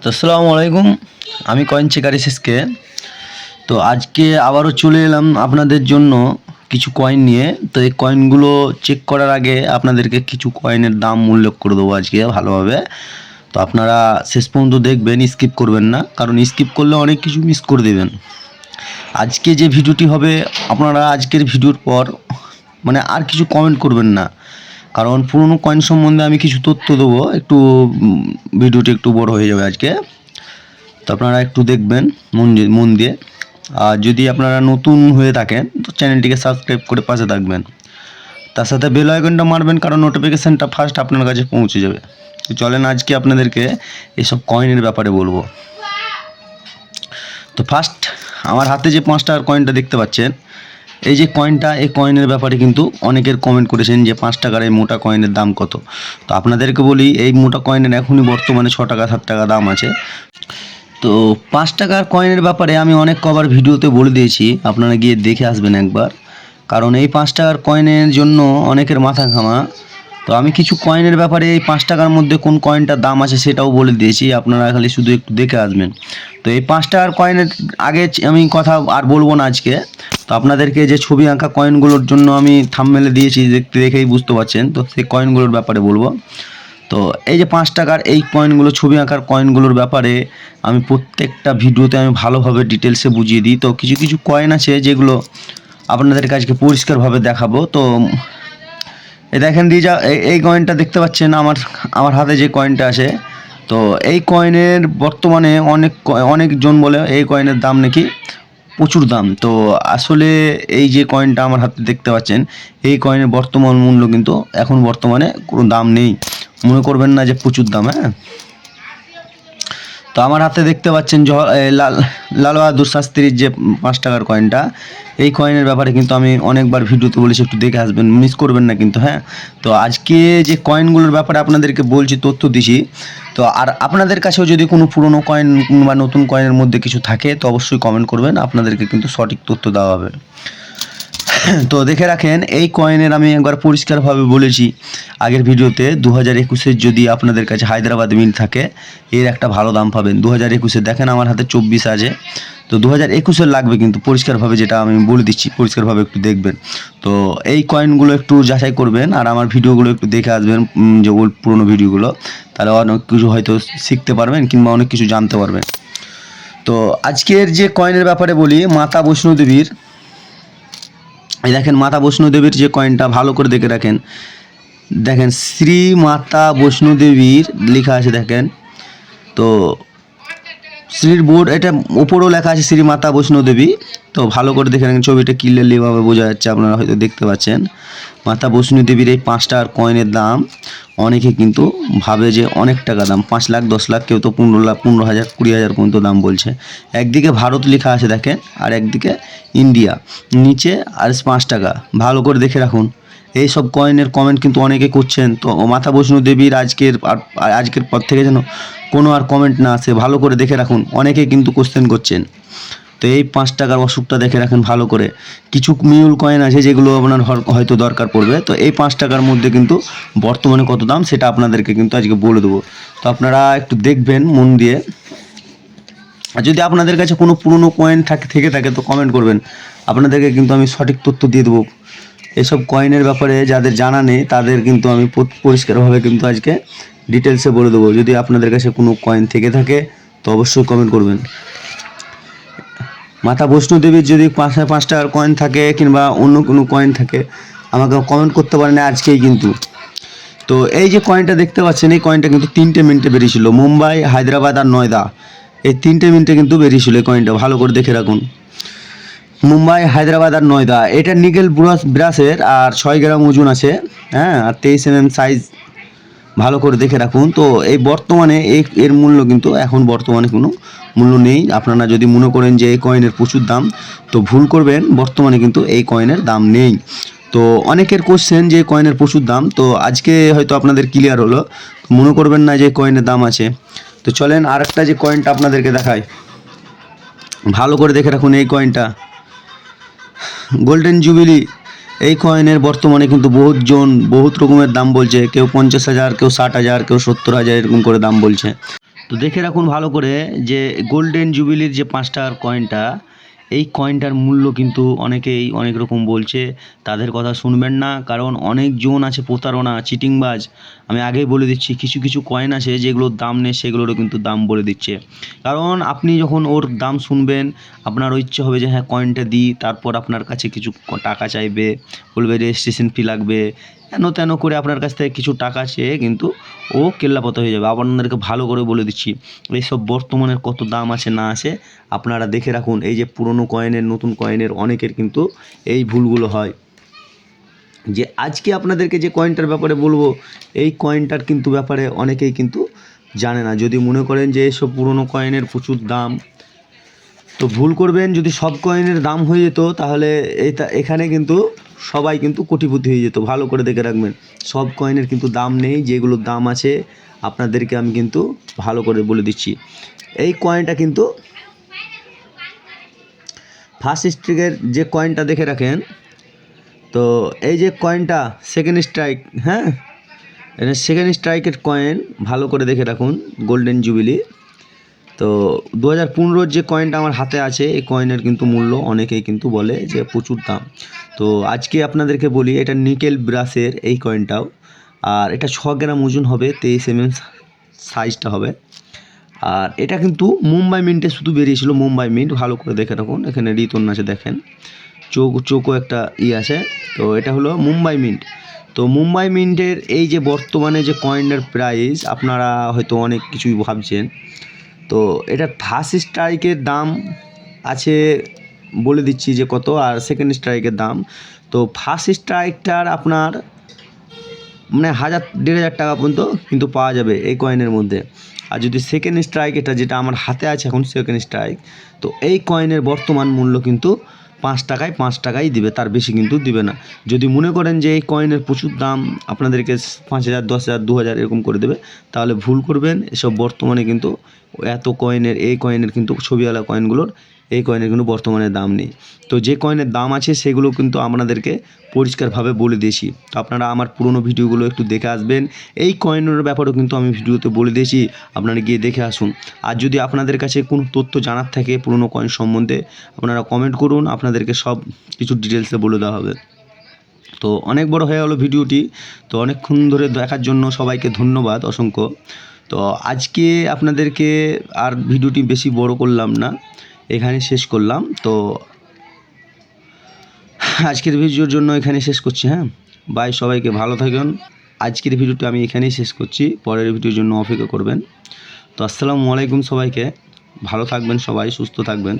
তো আসসালামু আলাইকুম, আমি কয়েন চেকার এসএসকে। তো আজকে আবারও চলে এলাম আপনাদের জন্য কিছু কয়েন নিয়ে। তো এই কয়েনগুলো চেক করার আগে আপনাদেরকে কিছু কয়েনের দাম উল্লেখ করে দেবো আজকে ভালোভাবে। তো আপনারা শেষ পর্যন্ত দেখবেন, স্কিপ করবেন না, কারণ স্কিপ করলে অনেক কিছু মিস করে দেবেন। আজকে যে ভিডিওটি হবে, আপনারা আজকের ভিডিওর পর মানে আর কিছু কমেন্ট করবেন না, কারণ পুরনো কয়েন সম্বন্ধে আমি কিছু তথ্য দেবো। একটু ভিডিওটি একটু বড় হয়ে যাবে আজকে, তো আপনারা একটু দেখবেন মন দিয়ে। আর যদি আপনারা নতুন হয়ে থাকেন তো চ্যানেলটিকে সাবস্ক্রাইব করে পাশে থাকবেন, তার সাথে বেল আইকনটা মারবেন, কারণ নোটিফিকেশানটা ফার্স্ট আপনার কাছে পৌঁছে যাবে। তো চলেন আজকে আপনাদেরকে এইসব কয়েনের ব্যাপারে বলবো। তো ফার্স্ট আমার হাতে যে 5 টাকার কয়েনটা দেখতে পাচ্ছেন, এই যে কয়েনটা, এই কয়েনের ব্যাপারে কিন্তু অনেকের কমেন্ট করেছেন যে 5 টাকার এই মোটা কয়েনের দাম কত। তো আপনাদেরকে বলি, এই মোটা কয়েনের এখনই বর্তমানে 6 টাকা 7 টাকা দাম আছে। তো 5 টাকার কয়েনের ব্যাপারে আমি অনেক কবার ভিডিওতে বলে দিয়েছি, আপনারা গিয়ে দেখে আসবেন একবার, কারণ এই 5 টাকার কয়েনের জন্য অনেকের মাথা ঘামা। তো আমি কিছু কয়েনের ব্যাপারে এই 5 টাকার মধ্যে কোন কয়েনটার দাম আছে সেটাও বলে দিয়েছি, আপনারা খালি শুধু একটু দেখে আসবেন। তো এই 5 টাকার কয়েনের আগে আমি কথা আর বলবো না আজকে। তো আপনাদেরকে যে ছবি আঁকা কয়েনগুলোর জন্য আমি থাম্বনেলে দিয়েছি, দেখতে দেখেই বুঝতে পারছেন, তো সেই কয়েনগুলোর ব্যাপারে বলবো। তো এই যে 5 টাকার এই কয়েনগুলো, ছবি আঁকার কয়েনগুলোর ব্যাপারে আমি প্রত্যেকটা ভিডিওতে আমি ভালোভাবে ডিটেলসে বুঝিয়ে দিই। তো কিছু কিছু কয়েন আছে যেগুলো আপনাদেরকে আজকে পরিষ্কারভাবে দেখাবো। তো এই দেখেন দিয়ে যা এই কয়েনটা দেখতে পাচ্ছেন, আমার হাতে যে কয়েনটা আছে, তো এই কয়েনের বর্তমানে অনেকজন বলে এই কয়েনের দাম নাকি প্রচুর দাম। তো আসলে এই যে কয়েনটা আমার হাতে দেখতে পাচ্ছেন, এই কয়েনের বর্তমান মূল্য কিন্তু এখন বর্তমানে কোনো দাম নেই, মনে করবেন না যে প্রচুর দাম। হ্যাঁ, তো আমার হাতে দেখতে পাচ্ছেন লাল বাহাদুর শাস্ত্রীর যে 5 টাকার কয়েনটা, এই কয়েনের ব্যাপারে কিন্তু আমি অনেকবার ভিডিওতে বলেছি, একটু দেখে আসবেন, মিস করবেন না কিন্তু। হ্যাঁ, তো আজকে যে কয়েনগুলোর ব্যাপারে আপনাদেরকে বলছি, তথ্য দিছি। তো আর আপনাদের কাছেও যদি কোনো পুরনো কয়েন বা নতুন কয়েনের মধ্যে কিছু থাকে তো অবশ্যই কমেন্ট করবেন, আপনাদেরকে কিন্তু সঠিক তথ্য দেওয়া হবে। তো দেখে রাখেন, এই কয়েনের আমি একবার পরিষ্কারভাবে বলেছি আগের ভিডিওতে, 2021-এর যদি আপনাদের কাছে হায়দ্রাবাদ মিন্ট থাকে, এর একটা ভালো দাম পাবেন। 2021-এর দেখেন আমার হাতে 24 আছে, তো 2021-এর লাগবে কিন্তু পরিষ্কারভাবে, যেটা আমি বলে দিচ্ছি পরিষ্কারভাবে একটু দেখবেন। তো এই কয়েনগুলো একটু যাচাই করবেন, আর আমার ভিডিওগুলো একটু দেখে আসবেন, যে ওল্ড পুরোনো ভিডিওগুলো, তাহলে অনেক কিছু হয়তো শিখতে পারবেন কিংবা অনেক কিছু জানতে পারবেন। তো আজকের যে কয়েনের ব্যাপারে বলি, মাতা বৈষ্ণোদেবীর, এই দেখেন মাতা বৈষ্ণোদেবীর যে কয়েনটা, ভালো করে দেখে রাখেন, দেখেন শ্রী মাতা বৈষ্ণোদেবীর লেখা আছে দেখেন। তো শ্রীর বোর্ড, এটা ওপরেও লেখা আছে শ্রী মাতা বৈষ্ণোদেবী। তো ভালো করে দেখে রাখেন, ছবিটা ক্লিয়ারলিভাবে বোঝা যাচ্ছে, আপনারা হয়তো দেখতে পাচ্ছেন। মাতা বৈষ্ণোদেবীর এই 5 টাকার কয়েনের দাম অনেকে কিন্তু ভাবে যে অনেক টাকা দাম, 5 লাখ 10 লাখ, কেউ তো 15 লাখ, 15,000 20,000 পর্যন্ত দাম বলছে। একদিকে ভারত লেখা আছে দেখেন, আর একদিকে ইন্ডিয়া নিচে, আর 5 টাকা। ভালো করে দেখে রাখুন, এই সব কয়েনের কমেন্ট কিন্তু অনেকে করছেন। তো মাতা বৈষ্ণোদেবীর আজকের পর থেকে যেন কোনো আর কমেন্ট না আসে, ভালো করে দেখে রাখুন, অনেকে কিন্তু কোশ্চেন করছেন। তো এই 5 টাকার অসুখটা দেখে রাখেন ভালো করে। কিছু মিউল কয়েন আছে যেগুলো আপনার হয়তো দরকার পড়বে, তো এই 5 টাকার মধ্যে কিন্তু বর্তমানে কত দাম সেটা আপনাদেরকে কিন্তু আজকে বলে দেবো। তো আপনারা একটু দেখবেন মন দিয়ে। আর যদি আপনাদের কাছে কোনো পুরনো কয়েন থেকে থাকে তো কমেন্ট করবেন, আপনাদেরকে কিন্তু আমি সঠিক তথ্য দিয়ে দেবো। এসব কয়েনের ব্যাপারে যাদের জানা নেই তাদের কিন্তু আমি পরিষ্কারভাবে কিন্তু আজকে ডিটেলসে বলে দেবো। যদি আপনাদের কাছে কোনো কয়েন থেকে থাকে তো অবশ্যই কমেন্ট করবেন। মাতা বৈষ্ণোদেবীর যদি 5 টাকার কয়েন থাকে কিংবা অন্য কোনো কয়েন থাকে, আমাকে কমেন্ট করতে পারেন আজকেই কিন্তু। তো এই যে কয়েনটা দেখতে পাচ্ছেন, এই কয়েনটা কিন্তু 3টে মিনিটে বেরিয়েছিল, মুম্বাই, হায়দ্রাবাদ আর নয়দা, এই 3টে মিনিটে কিন্তু বেরিয়েছিল এই কয়েনটা, ভালো করে দেখে রাখুন। মুম্বাই, হায়দ্রাবাদ আর নয়দা, এটা নিকেল ব্রাসের, আর 6 গ্রাম ওজন আছে। হ্যাঁ, আর 23 সাইজ, ভালো করে দেখে রাখুন। তো এই বর্তমানে এর মূল্য কিন্তু এখন বর্তমানে কোনো মূল্য নেই। আপনারা যদি মনে করেন যে এই কয়েনের প্রচুর দাম, তো ভুল করবেন, বর্তমানে কিন্তু এই কয়েনের দাম নেই। তো অনেকের কোশ্চেন যে কয়েনের প্রচুর দাম, তো আজকে হয়তো আপনাদের ক্লিয়ার হলো, মনে করবেন না যে কয়েনের দাম আছে। তো চলেন আরেকটা যে কয়েনটা আপনাদেরকে দেখাই, ভালো করে দেখে রাখুন। এই কয়েনটা গোল্ডেন জুবিলি, এই কয়েনের বর্তমানে কিন্তু বহুত রকমের দাম বলছে, কেউ 50,000, কেউ 60,000, কেউ 70,000, এরকম করে দাম বলছে। তো দেখে রাখুন ভালো করে যে গোল্ডেন জুবিলির যে 5 টাকার কয়েনটা, এই কয়েনটার মূল্য কিন্তু অনেকেই অনেক রকম বলছে, তাদের কথা শুনবেন না, কারণ অনেকজন আছে প্রতারণা চিটিংবাজ। আমি আগেই বলে দিচ্ছি, কিছু কিছু কয়েন আছে যেগুলোর দাম নেই, সেগুলোরও কিন্তু দাম বলে দিচ্ছে। কারণ আপনি যখন ওর দাম শুনবেন, আপনারও ইচ্ছে হবে যে হ্যাঁ কয়েনটা দিই, তারপর আপনার কাছে কিছু টাকা চাইবে, বলবে রেজিস্ট্রেশন ফি লাগবে, হেন তেন করে আপনার কাছ থেকে কিছু টাকা চেয়ে কিন্তু ও কেল্লাপতা হয়ে যাবে। আপনাদেরকে ভালো করে বলে দিচ্ছি, এইসব বর্তমানের কত দাম আছে না আছে আপনারা দেখে রাখুন। এই যে পুরনো কয়েনের নতুন কয়েনের অনেকের কিন্তু এই ভুলগুলো হয়। যে আজকে আপনাদেরকে যে কয়েনটার ব্যাপারে বলবো, এই কয়েনটার কিন্তু ব্যাপারে অনেকেই কিন্তু জানে না। যদি মনে করেন যে এসব পুরনো কয়েনের প্রচুর দাম, তো ভুল করবেন। যদি সব কয়েনের দাম হয়ে যেত তাহলে এখানে কিন্তু সবাই কিন্তু কোটিপতি হয়ে যেত। ভালো করে দেখে রাখবেন, সব কয়েনের কিন্তু দাম নেই, যেগুলোর দাম আছে আপনাদেরকে আমি কিন্তু ভালো করে বলে দিচ্ছি। এই কয়েনটা কিন্তু ফার্স্ট স্ট্রাইকের যে কয়েনটা দেখে রাখেন, তো এই যে কয়েনটা সেকেন্ড স্ট্রাইক, হ্যাঁ এটা সেকেন্ড স্ট্রাইকের কয়েন, ভালো করে দেখে রাখুন, গোল্ডেন জুবিলি। তো 2015 যে কয়েনটা আমার হাতে আছে, এই কয়েনের কিন্তু মূল্য অনেকেই কিন্তু বলে যে প্রচুর দাম। তো আজকে আপনাদেরকে বলি, এটা নিকেল ব্রাশের এই কয়েনটাও, আর এটা 6 গ্রাম ওজন হবে, 23 mm সাইজটা হবে। আর এটা কিন্তু মুম্বাই মিন্টে শুধু বেরিয়েছিল, মুম্বাই মিন্ট। ভালো করে দেখে রাখুন, এখানে রিতন আছে দেখেন, চোখও একটা আছে। তো এটা হলো মুম্বাই মিন্ট। তো মুম্বাই মিন্টের এই যে বর্তমানে যে কয়েনের প্রাইস, আপনারা হয়তো অনেক কিছুই ভাবছেন। তো এটা ফার্স্ট স্ট্রাইকের দাম আছে বলে দিচ্ছি যে কত, আর সেকেন্ড স্ট্রাইকের দাম। তো ফার্স্ট স্ট্রাইকটার আপনার মানে 1000-1500 টাকা পর্যন্ত কিন্তু পাওয়া যাবে এই কয়েনের মধ্যে। আর যদি সেকেন্ড স্ট্রাইক, এটা যেটা আমার হাতে আছে এখন সেকেন্ড স্ট্রাইক, তো এই কয়েনের বর্তমান মূল্য কিন্তু 5 টাকাই দিবে, তার বেশি কিন্তু দিবে না। যদি মনে করেন যে এই কয়েনের প্রচুর দাম, আপনাদেরকে 5000, 10000, 2000 এরকম করে দেবে, তাহলে ভুল করবেন। এসব বর্তমানে কিন্তু এত কয়েনের, এই কয়েনের কিন্তু ছবিওয়ালা কয়েনগুলোর, এই কয়েনের কিন্তু বর্তমানে দাম নেই। তো যে কয়েনের দাম আছে সেগুলো কিন্তু আপনাদেরকে পরিষ্কারভাবে বলে দিয়েছি। তো আপনারা আমার পুরনো ভিডিওগুলো একটু দেখে আসবেন। এই কয়েনের ব্যাপারেও কিন্তু আমি ভিডিওতে বলে দিয়েছি, আপনারা গিয়ে দেখে আসুন। আর যদি আপনাদের কাছে কোনো তথ্য জানার থাকে পুরনো কয়েন সম্বন্ধে, আপনারা কমেন্ট করুন, আপনাদেরকে সব কিছু ডিটেলসে বলে দেওয়া হবে। তো অনেক বড় হয়ে গেলো ভিডিওটি, তো অনেকক্ষণ ধরে দেখার জন্য সবাইকে ধন্যবাদ অসংখ্য। তো আজকে আপনাদেরকে আর ভিডিওটি বেশি বড় করলাম না, এখানে শেষ করলাম। তো আজকের ভিডিওর জন্য এখানে শেষ করছি। হ্যাঁ বাই, সবাইকে ভালো থাকুন। আজকের ভিডিওটি আমি এখানেই শেষ করছি, পরের ভিডিওর জন্য অপেক্ষা করবেন। তো আসসালামু আলাইকুম, সবাইকে ভালো থাকবেন, সবাই সুস্থ থাকবেন।